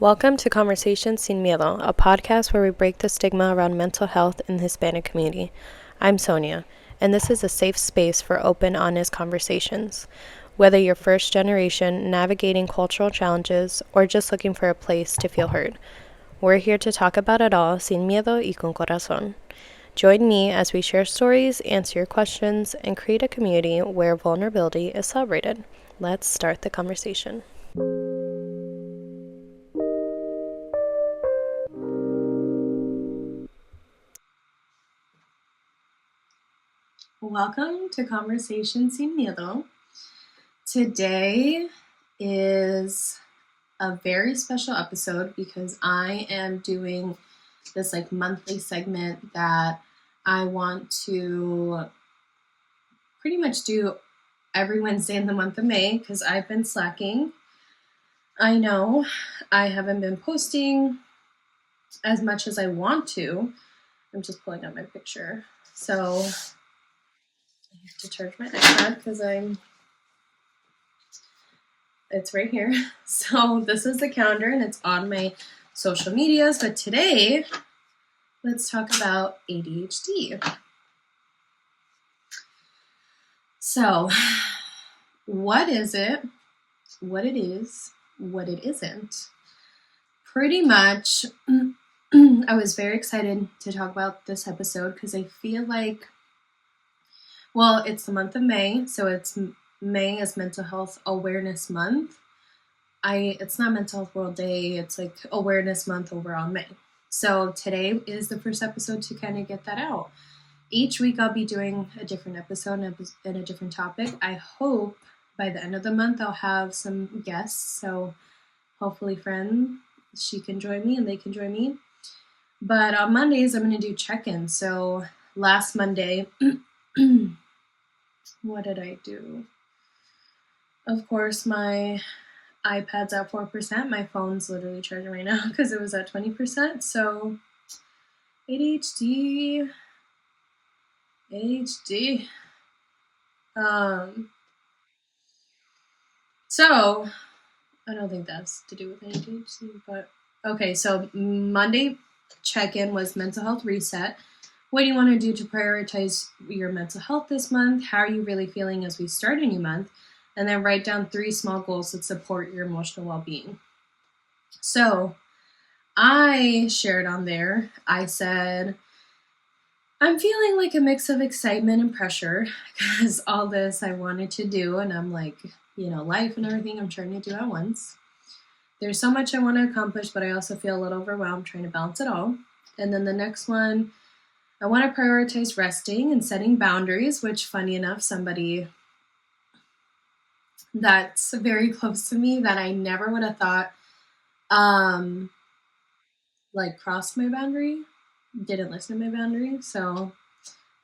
Welcome to Conversations Sin Miedo, a podcast where we break the stigma around mental health in the Hispanic community. I'm Sonia, and this is a safe space for open, honest conversations. Whether you're first generation, navigating cultural challenges, or just looking for a place to feel heard, we're here to talk about it all sin miedo y con corazón. Join me as we share stories, answer your questions, and create a community where vulnerability is celebrated. Let's start the conversation. Welcome to Conversations Sin Miedo. Today is a very special episode because I am doing this monthly segment that I want to pretty much do every Wednesday in the month of May because I've been slacking. I know I haven't been posting as much as I want to. I'm just pulling up my picture. So I have to charge my iPad because it's right here. So this is the calendar and it's on my social medias. But today, let's talk about ADHD. So what is it? What it is? What it isn't? Pretty much, I was very excited to talk about this episode because I feel like, well, it's the month of May, so May is Mental Health Awareness Month. It's not Mental Health World Day, it's Awareness Month overall May. So today is the first episode to kind of get that out. Each week I'll be doing a different episode and a different topic. I hope by the end of the month I'll have some guests, so hopefully friend, she can join me and they can join me. But on Mondays I'm going to do check-ins. So last Monday, what did I do? Of course, my iPad's at 4%. My phone's literally charging right now because it was at 20%. So ADHD. So I don't think that's to do with ADHD, but okay. So Monday check-in was mental health reset. What do you want to do to prioritize your mental health this month? How are you really feeling as we start a new month? And then write down 3 small goals that support your emotional well-being. So I shared on there, I said, I'm feeling like a mix of excitement and pressure because all this I wanted to do, and I'm like, life and everything I'm trying to do at once. There's so much I want to accomplish, but I also feel a little overwhelmed trying to balance it all. And then the next one, I want to prioritize resting and setting boundaries, which funny enough, somebody that's very close to me that I never would have thought crossed my boundary, didn't listen to my boundary. So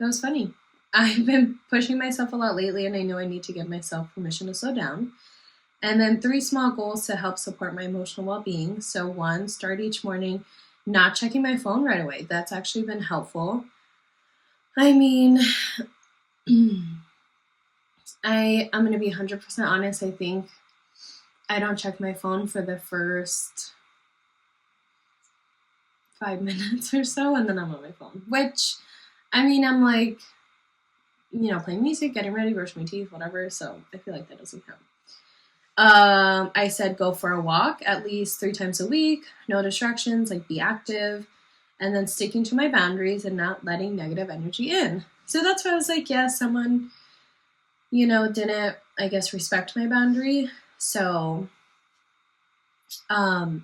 that was funny. I've been pushing myself a lot lately and I know I need to give myself permission to slow down. And then 3 small goals to help support my emotional well-being. So 1, start each morning not checking my phone right away. That's actually been helpful. I mean, I'm going to be 100% honest. I think I don't check my phone for the first 5 minutes or so, and then I'm on my phone. Which, I'm playing music, getting ready, brushing my teeth, whatever. So I feel like that doesn't count. I said go for a walk at least 3 times a week. No distractions, be active. And then sticking to my boundaries and not letting negative energy in. So that's why I was like, yeah, someone didn't, I guess, respect my boundary. So, that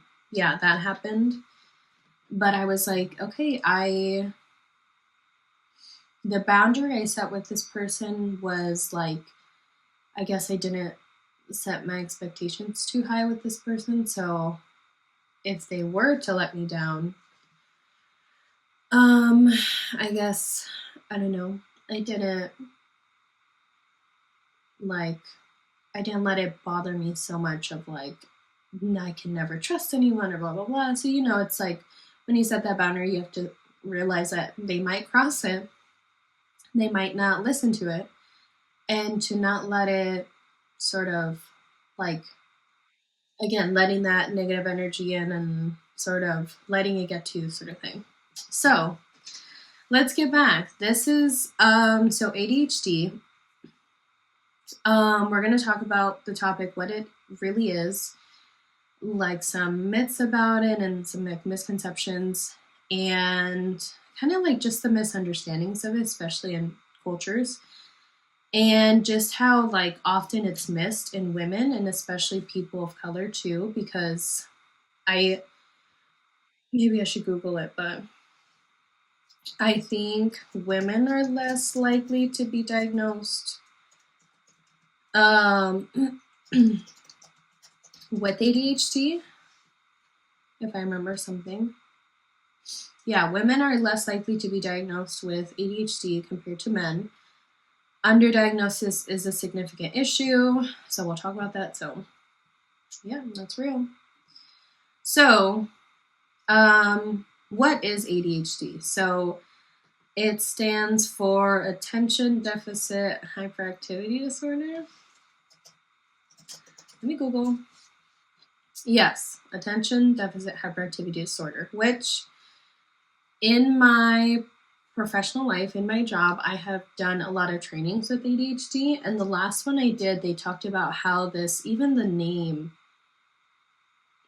happened. But I was like, okay, the boundary I set with this person was I guess I didn't set my expectations too high with this person. So if they were to let me down, I guess, I don't know. I didn't let it bother me so much of I can never trust anyone or blah, blah, blah. So, it's when you set that boundary, you have to realize that they might cross it. They might not listen to it. And to not let it sort of again, letting that negative energy in and sort of letting it get to you, sort of thing. So let's get back. This is so ADHD. We're going to talk about the topic, what it really is, like some myths about it and some misconceptions, and kind of like just the misunderstandings of it, especially in cultures, and just how like often it's missed in women and especially people of color too, because maybe I should Google it, but I think women are less likely to be diagnosed um, with ADHD, if I remember something. Yeah, women are less likely to be diagnosed with ADHD compared to men. Underdiagnosis is a significant issue, so we'll talk about that. So, yeah, that's real. So, what is ADHD? So, it stands for Attention Deficit Hyperactivity Disorder. Let me Google. Yes, Attention Deficit Hyperactivity Disorder, which in my professional life, in my job, I have done a lot of trainings with ADHD. And the last one I did, they talked about how this, even the name,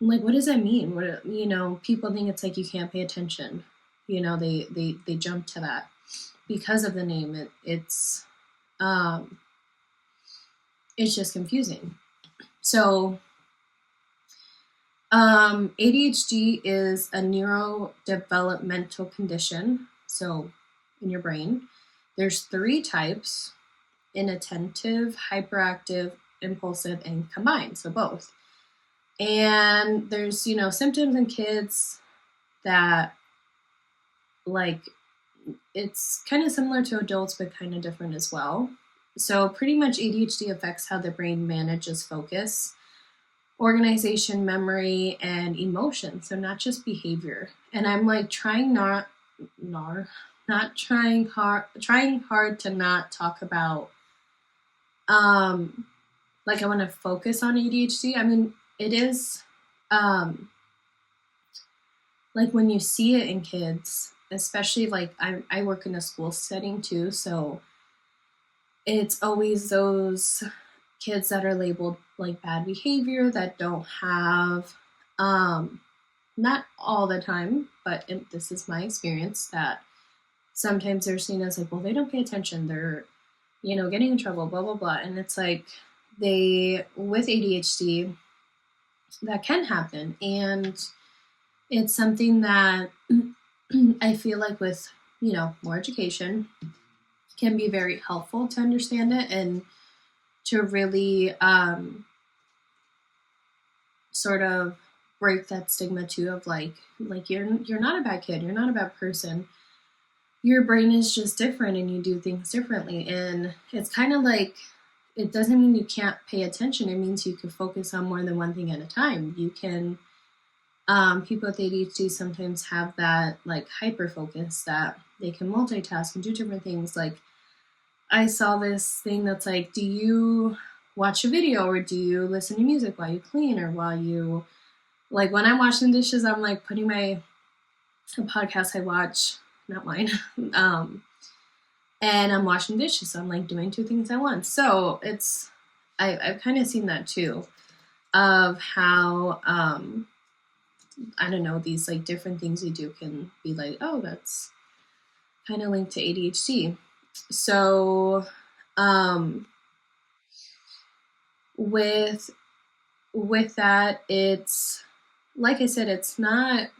like, what does that mean? What, people think it's like you can't pay attention. They jump to that because of the name. It's just confusing. So ADHD is a neurodevelopmental condition. So in your brain, there's 3 types: inattentive, hyperactive, impulsive, and combined. So both. And there's, symptoms in kids that like, it's kind of similar to adults, but kind of different as well. So pretty much ADHD affects how the brain manages focus, organization, memory, and emotion. So not just behavior. And I'm like trying trying hard to not talk about like I want to focus on ADHD. I mean, it is like when you see it in kids, especially like I work in a school setting too, so it's always those kids that are labeled like bad behavior that don't have not all the time, but this is my experience, that sometimes they're seen as like, well, they don't pay attention, they're getting in trouble, blah blah blah. And it's like, with ADHD, that can happen. And it's something that I feel like with more education can be very helpful to understand it and to really sort of break that stigma too of like you're not a bad kid, you're not a bad person, your brain is just different and you do things differently. And it's kind of like, it doesn't mean you can't pay attention, it means you can focus on more than one thing at a time. You can people with ADHD sometimes have that like hyper focus that they can multitask and do different things. Like I saw this thing that's like, do you watch a video or do you listen to music while you clean, or while you, like when I'm washing dishes, I'm like putting a podcast I watch, not mine, and I'm washing dishes, so I'm like doing 2 things at once. So it's, I've kind of seen that too, of how I don't know, these like different things you do can be like, oh, that's kind of linked to ADHD. So with that, it's like I said, it's not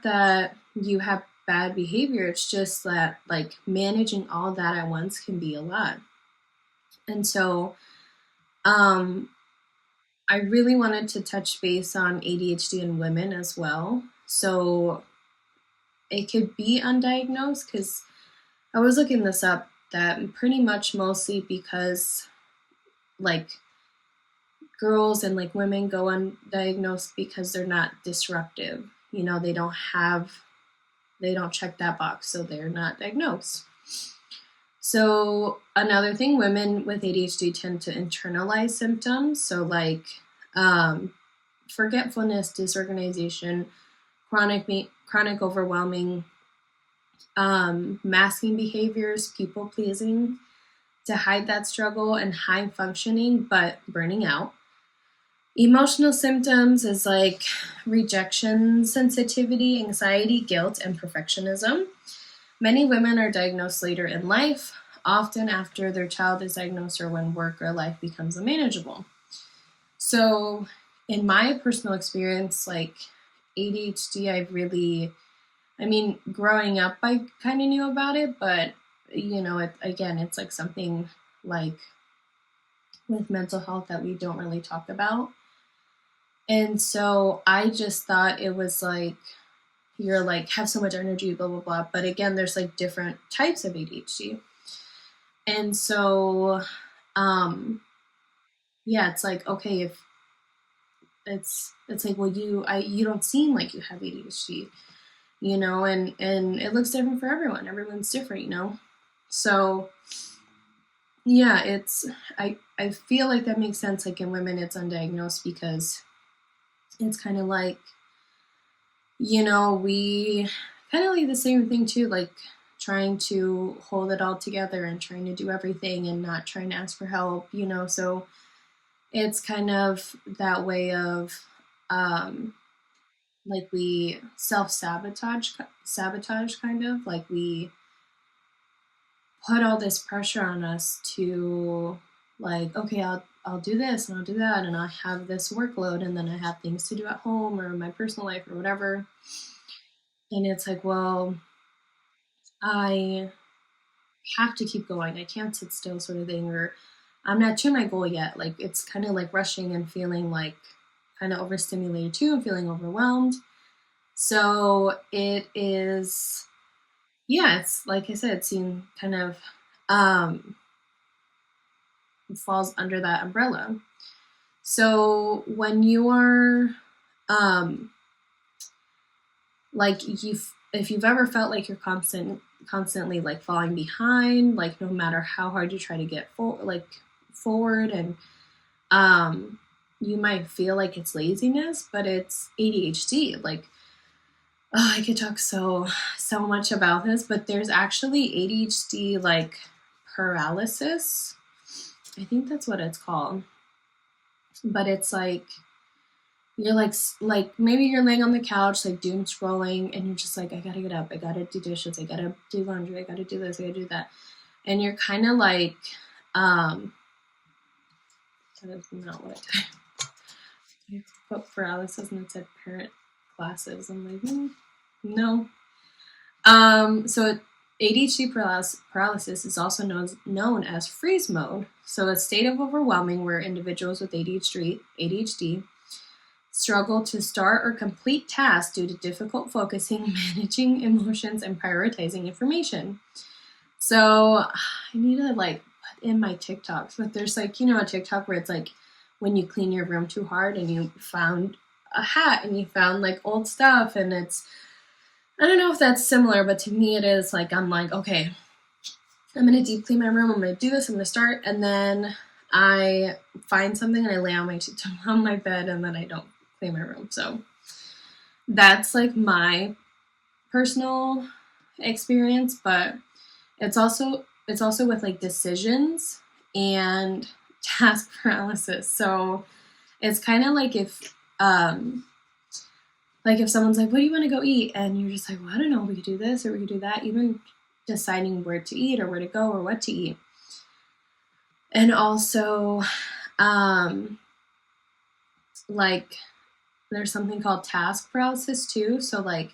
that you have bad behavior, it's just that like managing all that at once can be a lot. And so I really wanted to touch base on ADHD in women as well. So it could be undiagnosed, because I was looking this up, that pretty much mostly because like girls and like women go undiagnosed because they're not disruptive. They don't check that box, so they're not diagnosed. So another thing, women with ADHD tend to internalize symptoms. So like forgetfulness, disorganization, chronic overwhelming, masking behaviors, people pleasing to hide that struggle, and high functioning but burning out. Emotional symptoms is like rejection, sensitivity, anxiety, guilt, and perfectionism. Many women are diagnosed later in life, often after their child is diagnosed or when work or life becomes unmanageable. So, in my personal experience, like ADHD, growing up, I kind of knew about it, but it's like something like with mental health that we don't really talk about. And so I just thought it was like, you're like, have so much energy, blah, blah, blah. But again, there's like different types of ADHD. And so, it's like, okay, if it's like, well, you don't seem like you have ADHD, and it looks different for everyone. Everyone's different, So yeah, I feel like that makes sense. Like in women, it's undiagnosed because it's kind of like, we kind of like the same thing too, like trying to hold it all together and trying to do everything and not trying to ask for help, so it's kind of that way of like we sabotage kind of like we put all this pressure on us to like, okay, I'll do this and I'll do that and I have this workload and then I have things to do at home or my personal life or whatever. And it's like, well, I have to keep going. I can't sit still sort of thing, or I'm not to my goal yet. Like it's kind of like rushing and feeling like kind of overstimulated too and feeling overwhelmed. So it is, yeah, it's like I said, it's kind of falls under that umbrella. So when you are like if you've ever felt like you're constantly like falling behind, like no matter how hard you try to get forward, and you might feel like it's laziness, but it's ADHD. Like, oh, I could talk so much about this, but there's actually ADHD like paralysis. I think that's what it's called. But it's like you're like maybe you're laying on the couch like doom scrolling and you're just like, I gotta get up, I gotta do dishes, I gotta do laundry, I gotta do this, I gotta do that, and you're kind of like that is not what I put paralysis and it said parent glasses. I'm like, no. So ADHD paralysis is also known as freeze mode. So a state of overwhelming where individuals with ADHD struggle to start or complete tasks due to difficult focusing, managing emotions, and prioritizing information. So I need to like put in my TikToks, but there's like, a TikTok where it's like when you clean your room too hard and you found a hat and you found like old stuff, and it's, I don't know if that's similar, but to me it is like, I'm like, okay, I'm going to deep clean my room. I'm going to do this. I'm going to start. And then I find something and I lay on my bed and then I don't clean my room. So that's like my personal experience, but it's also with like decisions and task paralysis. So it's kind of like if someone's like, what do you want to go eat? And you're just like, well, I don't know, we could do this or we could do that. Even deciding where to eat or where to go or what to eat. And also, like there's something called task paralysis too. So like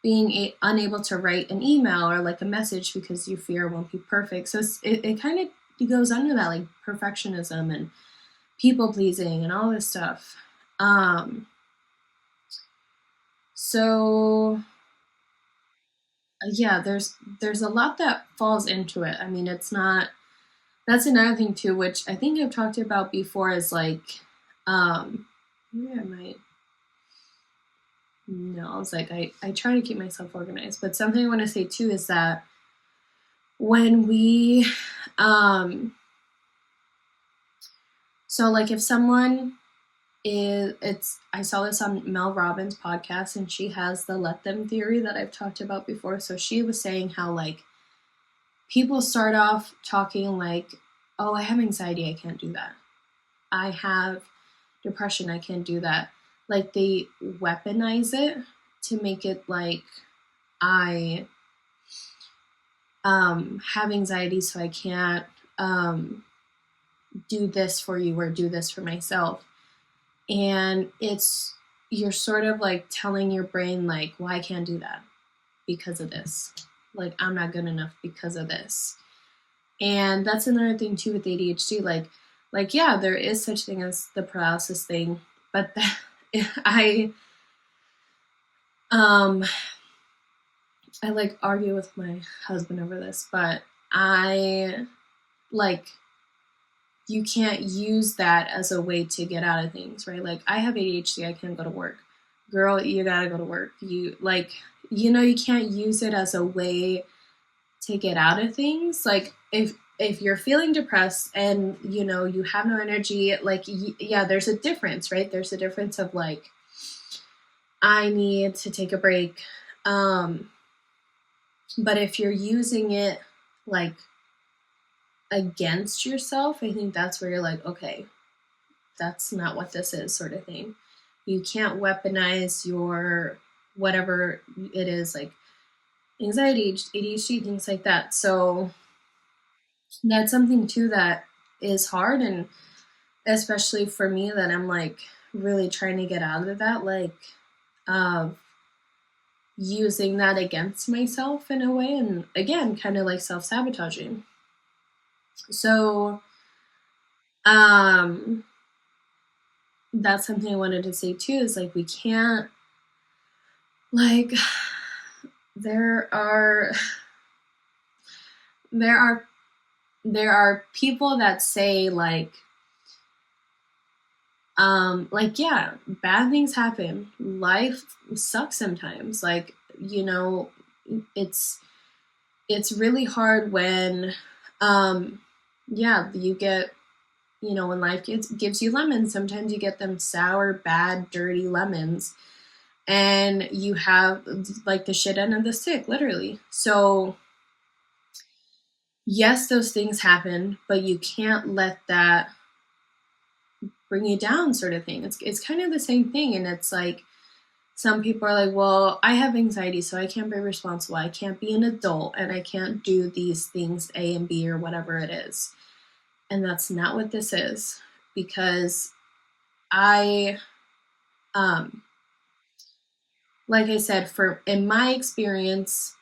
being unable to write an email or like a message because you fear it won't be perfect. So it kind of goes under that, like perfectionism and people pleasing and all this stuff. So yeah, there's a lot that falls into it. I mean, it's not, that's another thing too, which I think I've talked about before, is like, maybe I might, no, I was like, I try to keep myself organized, but something I want to say too is that when we, so like if someone I saw this on Mel Robbins' podcast, and she has the let them theory that I've talked about before. So she was saying how like people start off talking like, oh, I have anxiety, I can't do that. I have depression, I can't do that. Like they weaponize it to make it like I have anxiety, so I can't do this for you or do this for myself. And you're sort of like telling your brain like, well, I can't do that because of this. Like I'm not good enough because of this. And that's another thing too with ADHD. Like yeah, there is such thing as the paralysis thing, but I like argue with my husband over this, but I like you can't use that as a way to get out of things, right? Like I have ADHD, I can't go to work. Girl, you gotta go to work. You can't use it as a way to get out of things. Like if you're feeling depressed and you have no energy, like yeah, there's a difference, right? There's a difference of like I need to take a break. But if you're using it like against yourself, I think that's where you're like, okay, that's not what this is, sort of thing. You can't weaponize your whatever it is, like anxiety, ADHD, things like that. So that's something too that is hard, and especially for me that I'm like really trying to get out of that, like using that against myself in a way, and again kind of like self-sabotaging. So that's something I wanted to say too, is like we can't, like there are people that say like yeah, bad things happen, life sucks sometimes, like it's really hard when yeah, you get when life gives you lemons, sometimes you get them sour, bad, dirty lemons, and you have like the shit end of the stick, literally. So yes, those things happen, but you can't let that bring you down, sort of thing. It's kind of the same thing, and it's like some people are like, well, I have anxiety, so I can't be responsible, I can't be an adult, and I can't do these things A and B or whatever it is. And that's not what this is, because I like I said, in my experience,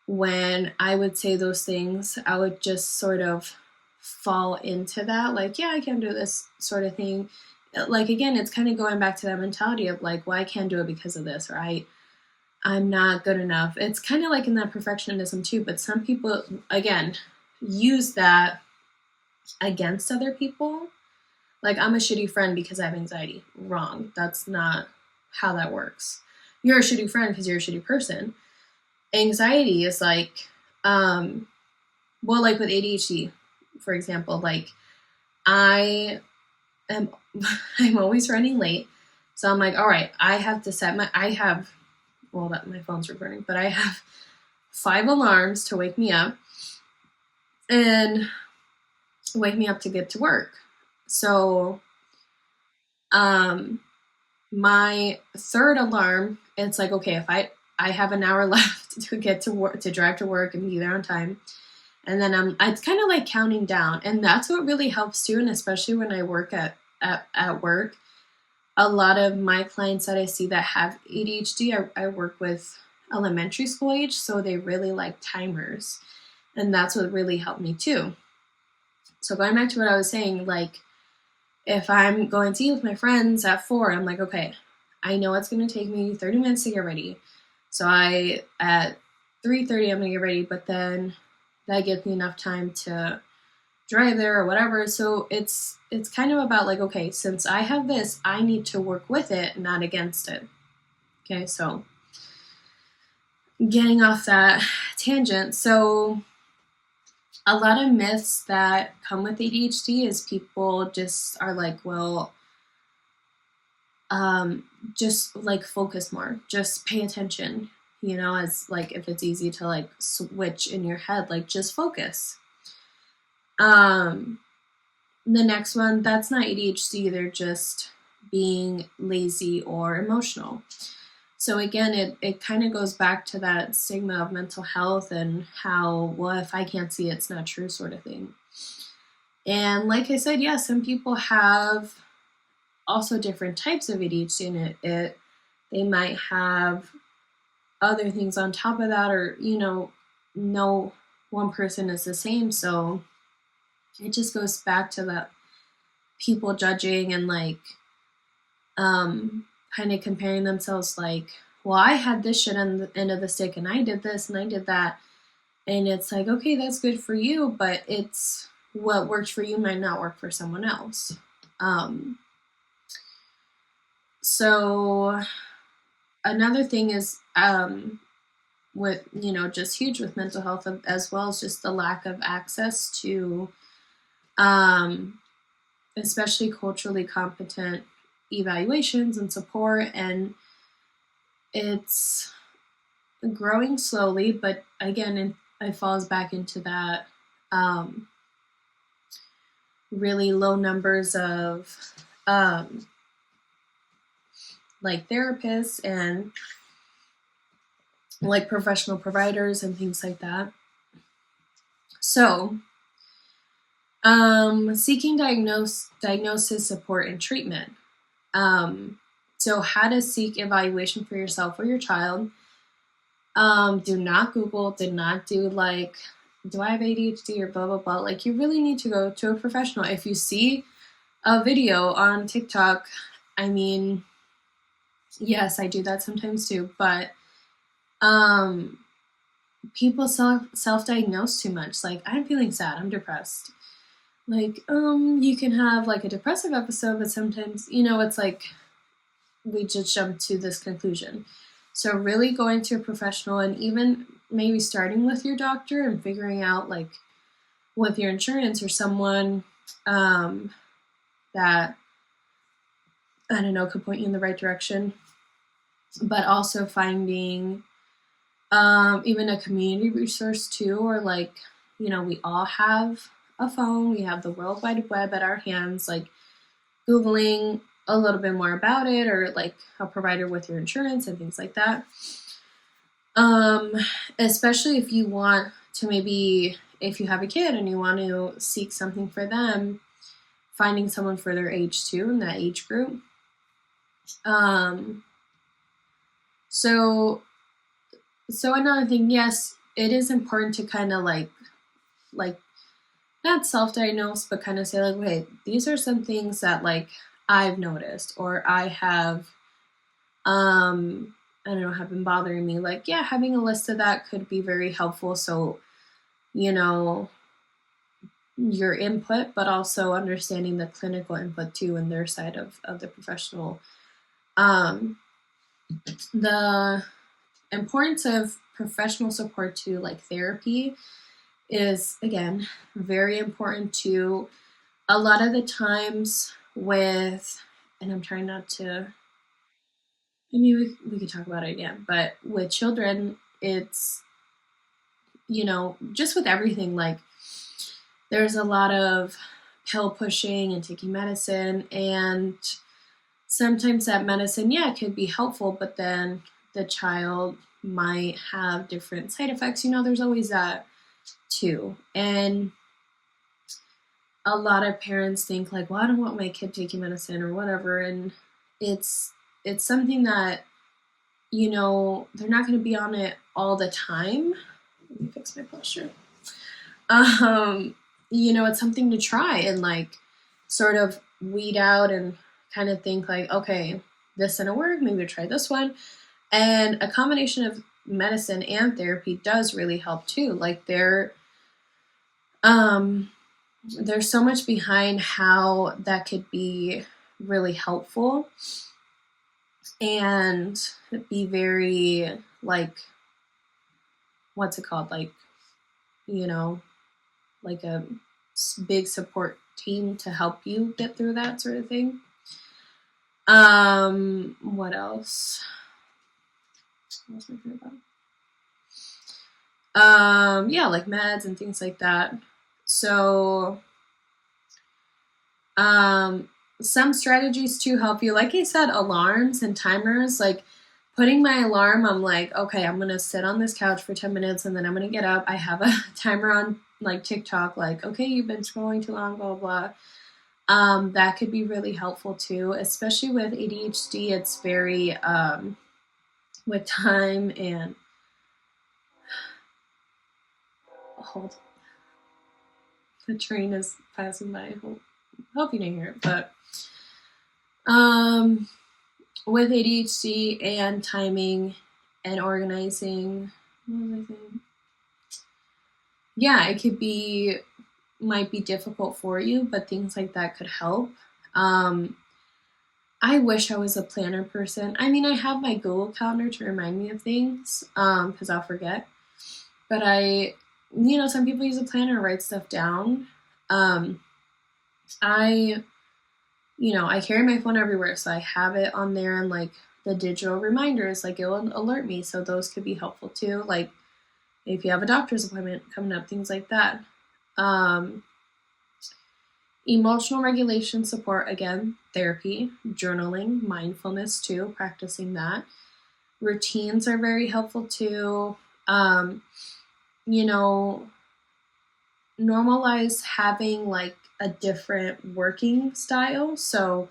when I would say those things, I would just sort of fall into that, like, yeah, I can do this, sort of thing. Like, again, it's kind of going back to that mentality of like, well, I can't do it because of this, or I'm not good enough. It's kind of like in that perfectionism too, but some people, again, use that against other people. Like, I'm a shitty friend because I have anxiety. Wrong. That's not how that works. You're a shitty friend because you're a shitty person. Anxiety is like, well, like with ADHD, for example, like I'm always running late. So I'm like, all right, I have to my phone's recording, but I have 5 alarms to wake me up and wake me up to get to work. So, my 3rd alarm, it's like, okay, if I have an hour left to get to work, to drive to work and be there on time. And then it's kind of like counting down. And that's what really helps too. And especially when I work at work, a lot of my clients that I see that have ADHD, I work with elementary school age. So they really like timers. And that's what really helped me too. So going back to what I was saying, like, if I'm going to eat with my friends at 4, I'm like, okay, I know it's going to take me 30 minutes to get ready. So at 3:30, I'm going to get ready, but then that gives me enough time to drive there or whatever. So it's kind of about like, okay, since I have this, I need to work with it, not against it. Okay, so getting off that tangent. So a lot of myths that come with ADHD is people just are like, well, just like focus more, just pay attention, as like if it's easy to like switch in your head, like just focus. The next one, that's not ADHD, they're just being lazy or emotional. So again, it kind of goes back to that stigma of mental health and how, well, if I can't see it, it's not true sort of thing. And like I said, yeah, some people have also different types of ADHD in it. They might have other things on top of that, or, no one person is the same. So it just goes back to that people judging and like, kind of comparing themselves like, well, I had this shit on the end of the stick and I did this and I did that. And it's like, okay, that's good for you, but it's what works for you might not work for someone else. So another thing is, with, just huge with mental health as well as just the lack of access to, especially culturally competent evaluations and support. And it's growing slowly, but again, it falls back into that, really low numbers of, like therapists and like professional providers and things like that. So, seeking diagnosis, support, and treatment. So how to seek evaluation for yourself or your child. Do not Google, did not do like, do I have ADHD or blah, blah, blah. Like, you really need to go to a professional. If you see a video on TikTok, I mean, yes, I do that sometimes too, but people self-diagnose too much. Like, I'm feeling sad, I'm depressed. Like, you can have like a depressive episode, but sometimes, it's like we just jump to this conclusion. So really going to a professional, and even maybe starting with your doctor and figuring out like with your insurance or someone that, I don't know, could point you in the right direction, but also finding even a community resource too, or like, we all have a phone, we have the World Wide Web at our hands, like Googling a little bit more about it, or like a provider with your insurance and things like that. Especially if you want to, maybe if you have a kid and you want to seek something for them, finding someone for their age too, in that age group. So another thing, yes, it is important to kind of like not self-diagnose, but kind of say like, wait, these are some things that like I've noticed, or I have, I don't know, have been bothering me. Like, yeah, having a list of that could be very helpful. So, your input, but also understanding the clinical input too, and their side of the professional. The importance of professional support too, like therapy, is again very important too. A lot of the times with, and I'm trying not to, I mean, we could talk about it again, but with children, it's, just with everything, like there's a lot of pill pushing and taking medicine, and sometimes that medicine, yeah, it could be helpful, but then the child might have different side effects. There's always that too. And a lot of parents think like, well, I don't want my kid taking medicine or whatever. And it's something that, they're not going to be on it all the time. Let me fix my posture. It's something to try and like sort of weed out and kind of think like, okay, this didn't work, maybe try this one. And a combination of medicine and therapy does really help too. Like there's so much behind how that could be really helpful and be very like, what's it called? Like, like a big support team to help you get through that sort of thing. What else? What was I thinking about? Yeah, like meds and things like that. So, some strategies to help you, like I said, alarms and timers, like putting my alarm, I'm like, okay, I'm going to sit on this couch for 10 minutes and then I'm going to get up. I have a timer on like TikTok, like, okay, you've been scrolling too long, blah, blah, blah. That could be really helpful too, especially with ADHD. It's very, with time and hold. The train is passing by. Hope you didn't hear it, but with ADHD and timing and organizing, what was I saying? Yeah, might be difficult for you, but things like that could help. I wish I was a planner person. I mean, I have my Google Calendar to remind me of things, because I'll forget. But some people use a planner to write stuff down. I carry my phone everywhere, so I have it on there, and like the digital reminders, like it will alert me, so those could be helpful too. Like if you have a doctor's appointment coming up, things like that. Emotional regulation support, again, therapy, journaling, mindfulness too, practicing that. Routines are very helpful too. Normalize having like a different working style. So,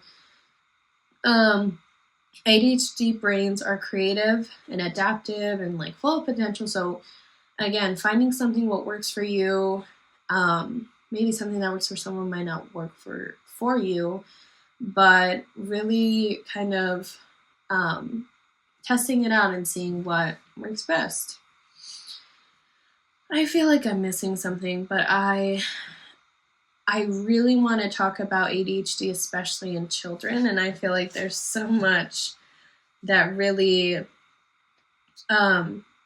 ADHD brains are creative and adaptive and like full of potential. So again, finding something what works for you, maybe something that works for someone might not work for you, but really kind of testing it out and seeing what works best. I feel like I'm missing something, but I really want to talk about ADHD, especially in children, and I feel like there's so much that really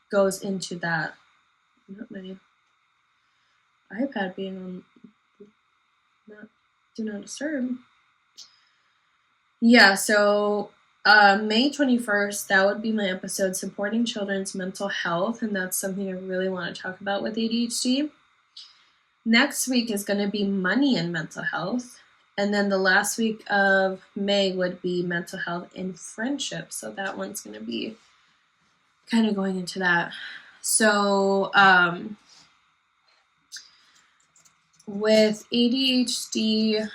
goes into that. Not my iPad being on do not disturb. Yeah, so May 21st, that would be my episode, Supporting Children's Mental Health, and that's something I really want to talk about with ADHD. Next week is going to be money and mental health, and then the last week of May would be mental health and friendship, so that one's going to be kind of going into that. So with ADHD,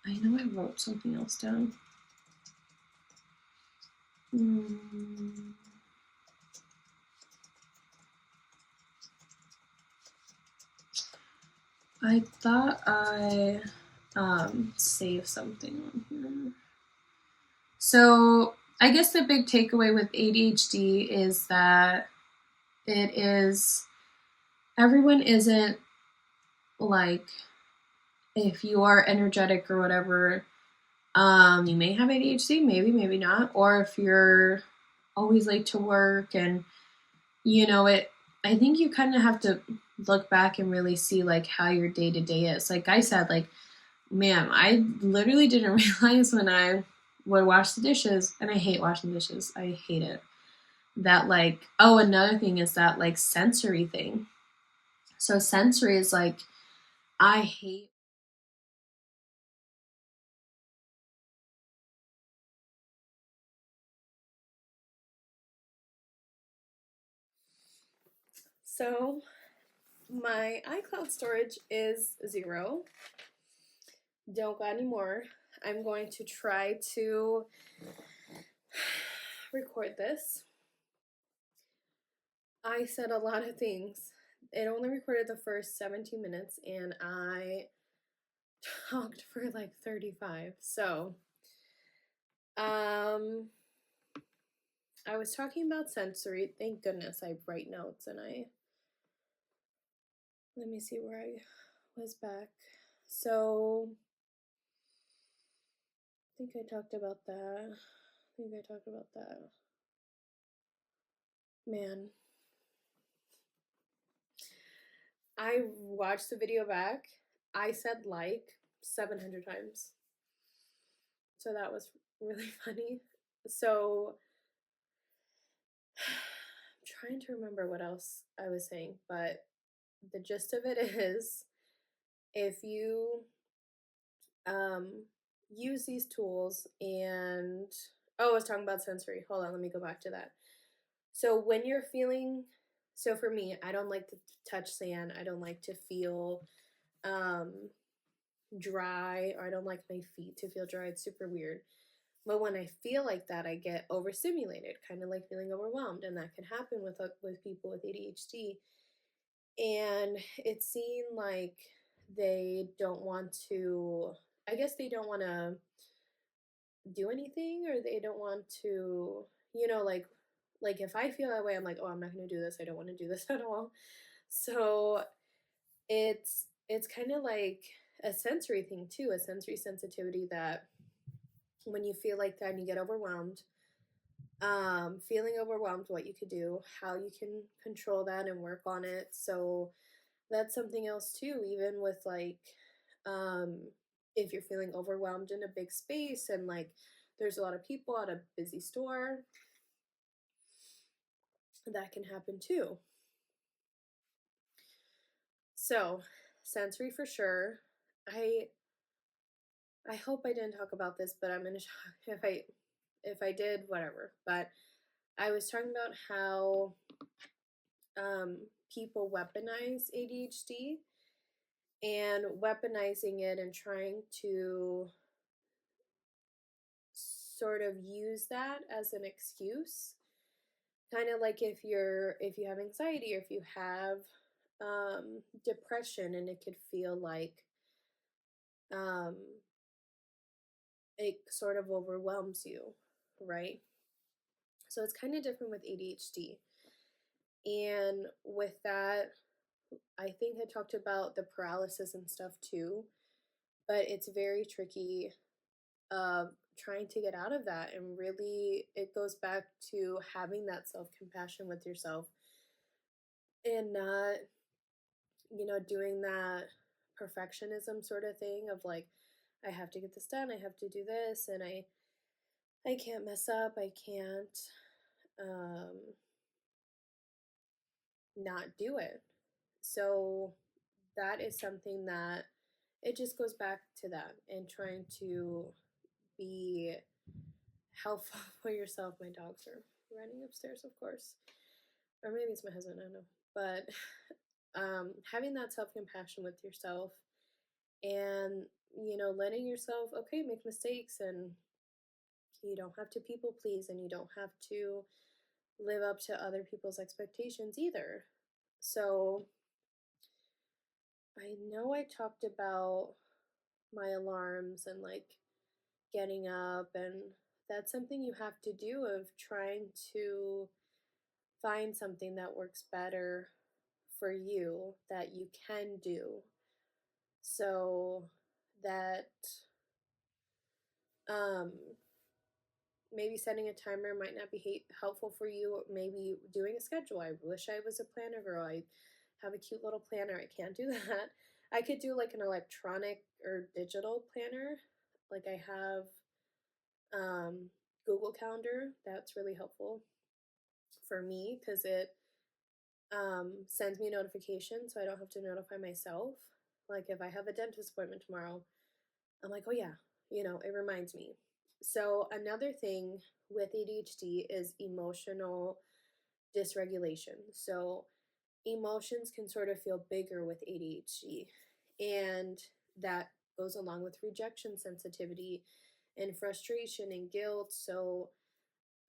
I know I wrote something else down. I thought I saved something on here. So I guess the big takeaway with ADHD is that everyone isn't like, if you are energetic or whatever, you may have ADHD, maybe not. Or if you're always late to work and, I think you kind of have to look back and really see like how your day-to-day is. Like I said, like, man, I literally didn't realize when I would wash the dishes, and I hate washing dishes. I hate it. That like, another thing is that like sensory thing. So sensory is like, I hate. So my iCloud storage is 0. Don't got any more. I'm going to try to record this. I said a lot of things. It only recorded the first 17 minutes and I talked for like 35. So, I was talking about sensory. Thank goodness I write notes and let me see where I was back. So, I think I talked about that. Man. I watched the video back. I said like 700 times. So that was really funny. So I'm trying to remember what else I was saying, but the gist of it is if you um use these tools and oh, I was talking about sensory. Hold on, let me go back to that. So when you're feeling so for me, I don't like to touch sand. I don't like to feel um dry, or I don't like my feet to feel dry. It's super weird. But when I feel like that, I get overstimulated, kind of like feeling overwhelmed, and that can happen with people with ADHD. And it seemed like they don't want to. I guess they don't want to do anything, or they don't want to. Like if I feel that way, I'm like, oh, I'm not going to do this. I don't want to do this at all. So it's kind of like a sensory thing too, a sensory sensitivity that when you feel like that and you get overwhelmed, feeling overwhelmed, what you could do, how you can control that and work on it. So that's something else too, even with like if you're feeling overwhelmed in a big space and like there's a lot of people at a busy store, that can happen too. So sensory for sure. I hope I didn't talk about this, but I'm gonna talk if I did, whatever. But I was talking about how people weaponize ADHD and weaponizing it and trying to sort of use that as an excuse. Kind of like if you have anxiety or if you have depression, and it could feel like um, it sort of overwhelms you, right? So it's kind of different with ADHD. And with that, I think I talked about the paralysis and stuff too, but it's very tricky trying to get out of that. And really, it goes back to having that self compassion with yourself and not, doing that perfectionism sort of thing of like, I have to get this done, I have to do this, and I can't mess up, I can't um, not do it. So that is something that it just goes back to that and trying to be helpful for yourself. My dogs are running upstairs, of course, or maybe it's my husband, I don't know. But having that self compassion with yourself and letting yourself make mistakes, and you don't have to people please, and you don't have to live up to other people's expectations either. So I know I talked about my alarms and like getting up, and that's something you have to do of trying to find something that works better for you that you can do, so that um maybe setting a timer might not be helpful for you. Maybe doing a schedule. I wish I was a planner girl. I have a cute little planner. I can't do that. I could do like an electronic or digital planner. Like I have um, Google Calendar. That's really helpful for me because it sends me a notification so I don't have to notify myself. Like if I have a dentist appointment tomorrow, I'm like, oh yeah, it reminds me. So another thing with ADHD is emotional dysregulation. So emotions can sort of feel bigger with ADHD, and that goes along with rejection sensitivity and frustration and guilt. So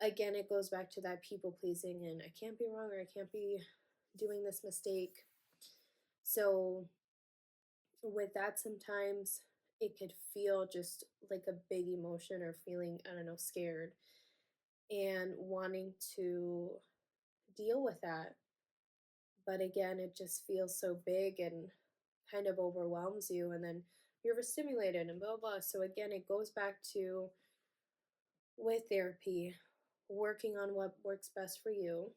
again, it goes back to that people pleasing and I can't be wrong, or I can't be doing this mistake. So with that, sometimes it could feel just like a big emotion, or feeling, I don't know, scared and wanting to deal with that. But again, it just feels so big and kind of overwhelms you, and then you're overstimulated and blah, blah. So again, it goes back to with therapy, working on what works best for you,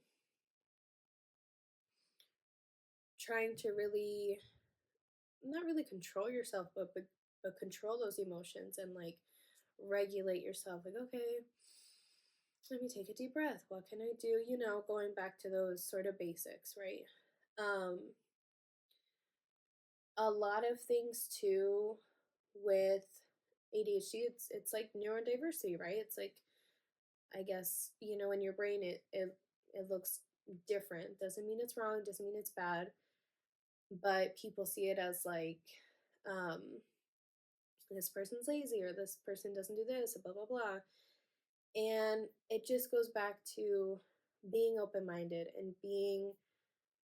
trying to really, not really control yourself, but control those emotions and like regulate yourself. Like, okay, let me take a deep breath. What can I do? Going back to those sort of basics, right? Um, a lot of things too with ADHD, it's like neurodiversity, right? It's like, I guess, in your brain it looks different. Doesn't mean it's wrong, doesn't mean it's bad, but people see it as like, um this person's lazy, or this person doesn't do this, blah blah blah. And it just goes back to being open-minded and being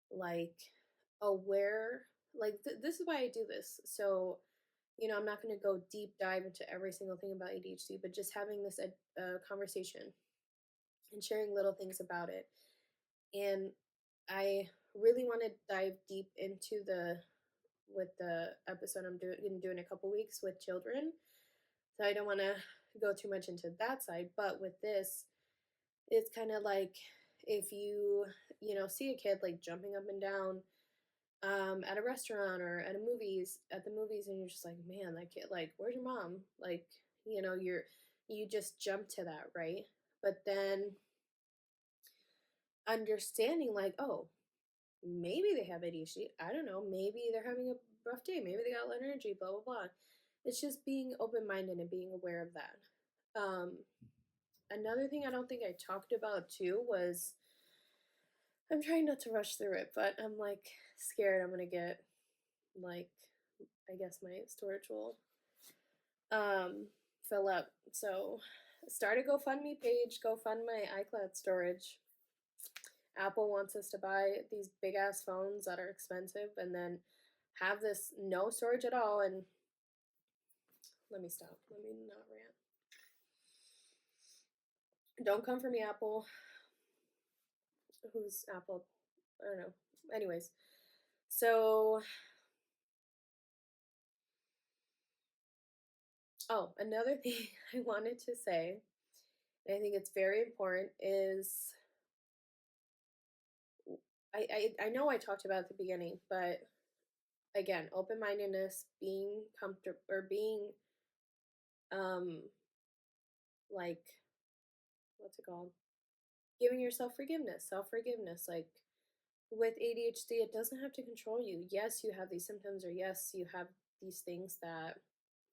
like aware. Like, this is why I do this. So, I'm not going to go deep dive into every single thing about ADHD, but just having this conversation and sharing little things about it. And I really want to dive deep into the with the episode I'm doing in a couple weeks with children. So I don't want to go too much into that side, but with this, it's kind of like, if see a kid like jumping up and down at a restaurant or at the movies, and you're just like, man, that kid, like, where's your mom? Like, you just jump to that, right? But then understanding, like, oh, maybe they have ADHD. I don't know. Maybe they're having a rough day. Maybe they got low energy, blah, blah, blah. It's just being open minded and being aware of that. Um, Another thing I don't think I talked about too was, I'm trying not to rush through it, but I'm like scared I'm going to get, like, I guess my storage will fill up. So start a GoFundMe page, go fund my iCloud storage. Apple wants us to buy these big ass phones that are expensive and then have this no storage at all. And let me stop. Let me not rant. Don't come for me, Apple. Who's Apple? I don't know. Anyways, so, oh, another thing I wanted to say, and I think it's very important, is I know I talked about it at the beginning, but again, open mindedness, being comfortable, or being um like, what's it called? Giving yourself forgiveness, self forgiveness. Like, with ADHD, it doesn't have to control you. Yes, you have these symptoms, or yes, you have these things that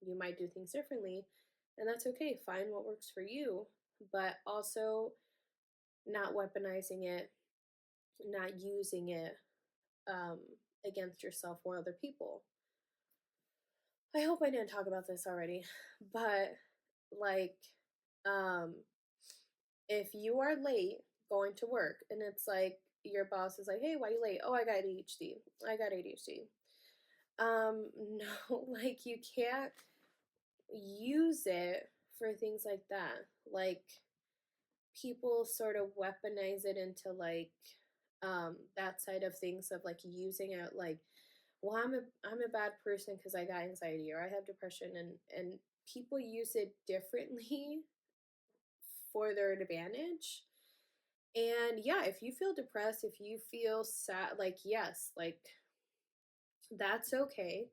you might do things differently, and that's okay. Find what works for you, but also not weaponizing it, not using it against yourself or other people. I hope I didn't talk about this already, but like, um, if you are late going to work and it's like your boss is like, "Hey, why are you late?" "Oh, I got ADHD. I got ADHD." No, like, you can't use it for things like that. Like, people sort of weaponize it into like that side of things, of like using it like, well, I'm a bad person because I got anxiety or I have depression, and people use it differently for their advantage. And yeah, if you feel depressed, if you feel sad, like, yes, like, that's okay.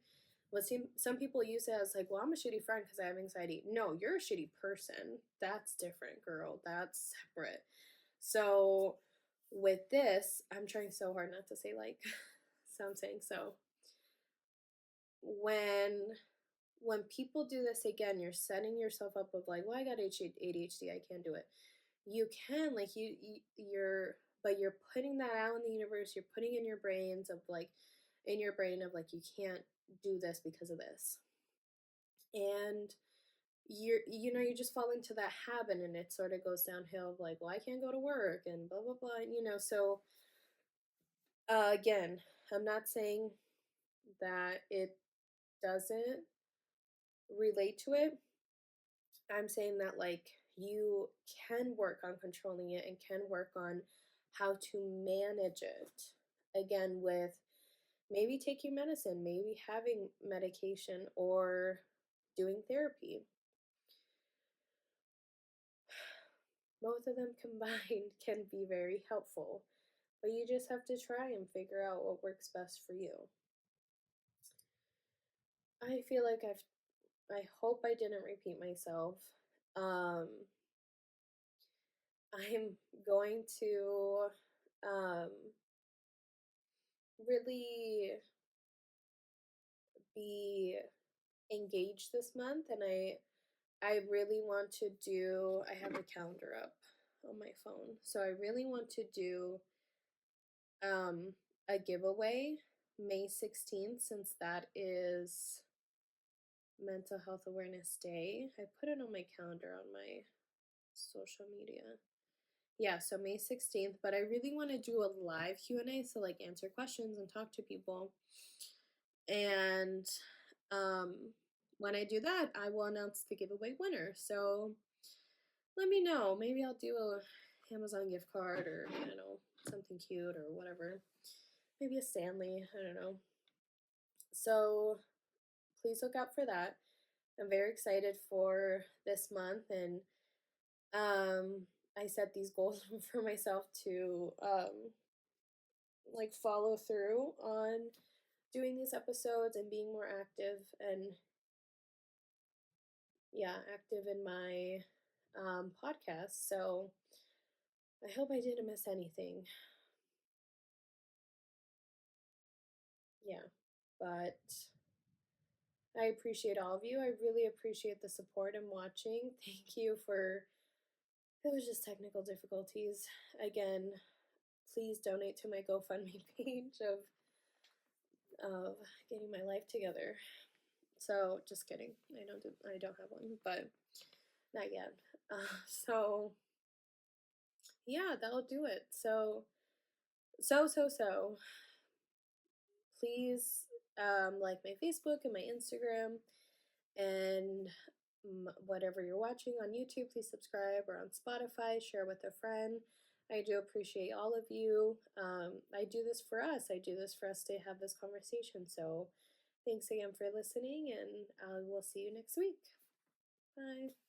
But some people use it as like, well, I'm a shitty friend because I have anxiety. No, you're a shitty person. That's different, girl. That's separate. So with this, I'm trying so hard not to say like, so I'm saying so. When people do this, again, you're setting yourself up of like, well, I got ADHD, I can't do it. You can, like, but you're putting that out in the universe. You're putting in your brains of like, in your brain of like, you can't do this because of this. And you just fall into that habit, and it sort of goes downhill of like, well, I can't go to work and blah blah blah. So again, I'm not saying that it doesn't relate to it. I'm saying that, like, you can work on controlling it and can work on how to manage it. Again, with maybe taking medicine, maybe having medication, or doing therapy. Both of them combined can be very helpful. but you just have to try and figure out what works best for you. I feel like I hope I didn't repeat myself. Um, I'm going to um, really be engaged this month, and I really want to do. I have the calendar up on my phone, so I really want to do um, a giveaway May 16th, since that is Mental Health Awareness Day. I put it on my calendar on my social media. Yeah, so May 16th, but I really want to do a live Q&A, so like answer questions and talk to people. And when I do that, I will announce the giveaway winner. So let me know. Maybe I'll do a Amazon gift card, or I don't know, something cute or whatever. Maybe a Stanley, I don't know. So please look out for that. I'm very excited for this month, and I set these goals for myself to like follow through on doing these episodes and being more active, and yeah, active in my podcast. So I hope I didn't miss anything. Yeah, but I appreciate all of you. I really appreciate the support and watching. Thank you for, it was just technical difficulties. Again, please donate to my GoFundMe page of getting my life together. So just kidding. I don't have one, but not yet. So yeah, that'll do it. So please like my Facebook and my Instagram, and whatever you're watching on YouTube, please subscribe, or on Spotify, share with a friend. I do appreciate all of you. I do this for us. I do this for us to have this conversation. So thanks again for listening, and we'll see you next week. Bye.